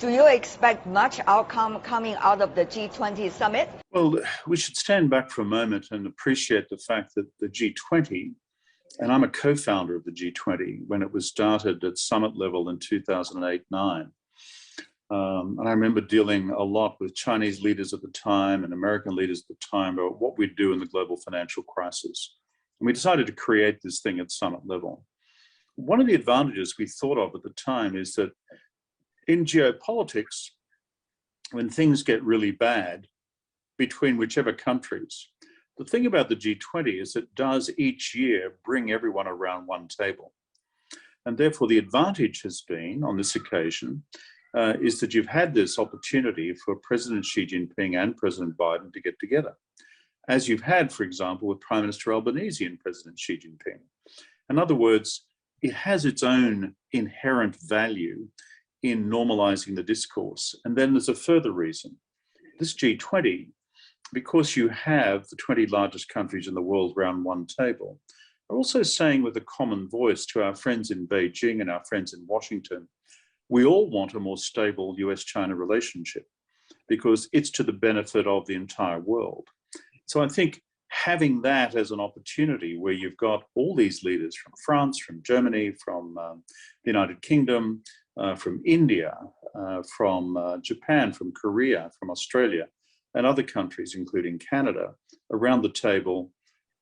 Do you expect much outcome coming out of the G20 summit? Well, we should stand back for a moment and appreciate the fact that the G20, and I'm a co-founder of the G20 when it was started at summit level in 2008-9. And I remember dealing a lot with Chinese leaders at the time and American leaders at the time about what we'd do in the global financial crisis. And we decided to create this thing at summit level. One of the advantages we thought of at the time is that in geopolitics, when things get really bad between whichever countries, the thing about the G20 is it does each year bring everyone around one table. And therefore the advantage has been on this occasion is that you've had this opportunity for President Xi Jinping and President Biden to get together, as you've had, for example, with Prime Minister Albanese and President Xi Jinping. In other words, it has its own inherent value in normalizing the discourse. And then there's a further reason. This G20, because you have the 20 largest countries in the world around one table, are also saying with a common voice to our friends in Beijing and our friends in Washington, we all want a more stable US-China relationship because it's to the benefit of the entire world. So I think having that as an opportunity where you've got all these leaders from France, from Germany, from the United Kingdom, from India, from Japan, from Korea, from Australia, and other countries, including Canada, around the table,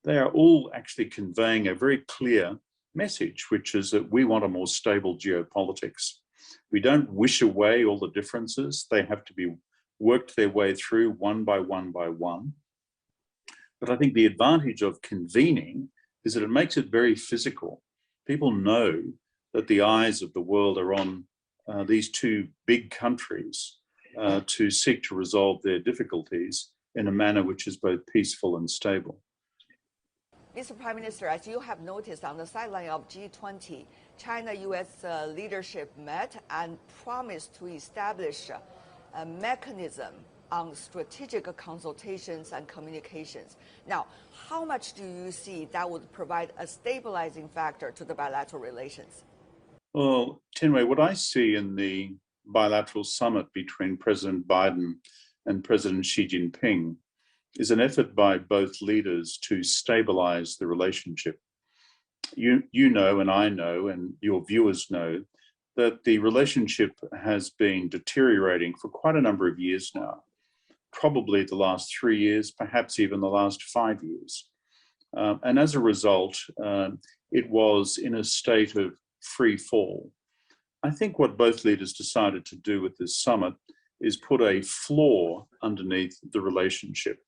they are all actually conveying a very clear message, which is that we want a more stable geopolitics. We don't wish away all the differences. They have to be worked their way through one by one by one. But I think the advantage of convening is that it makes it very physical. People know that the eyes of the world are on these two big countries to seek to resolve their difficulties in a manner which is both peaceful and stable. Mr. Prime Minister, as you have noticed on the sideline of G20, China-U.S. leadership met and promised to establish a mechanism on strategic consultations and communications. Now, how much do you see that would provide a stabilizing factor to the bilateral relations? Well, Tian Wei, what I see in the bilateral summit between President Biden and President Xi Jinping is an effort by both leaders to stabilize the relationship. You know, and I know, and your viewers know, that the relationship has been deteriorating for quite a number of years now, probably the last 3 years, perhaps even the last 5 years. And as a result, it was in a state of free fall. I think what both leaders decided to do with this summit is put a floor underneath the relationship.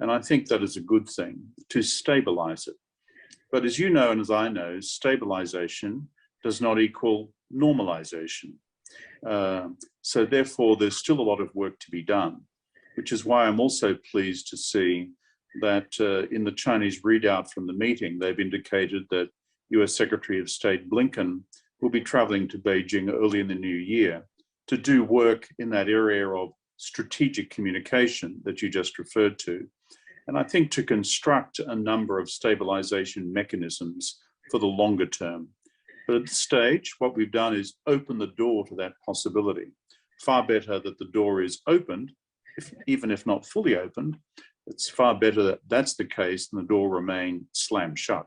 And I think that is a good thing, to stabilize it. But as you know, and as I know, stabilization does not equal normalization. So therefore, there's still a lot of work to be done, which is why I'm also pleased to see that in the Chinese readout from the meeting, they've indicated that US Secretary of State Blinken will be traveling to Beijing early in the new year to do work in that area of strategic communication that you just referred to. And I think to construct a number of stabilization mechanisms for the longer term. But at this stage, what we've done is open the door to that possibility. Far better that the door is opened, even if not fully opened. It's far better that that's the case than the door remain slammed shut.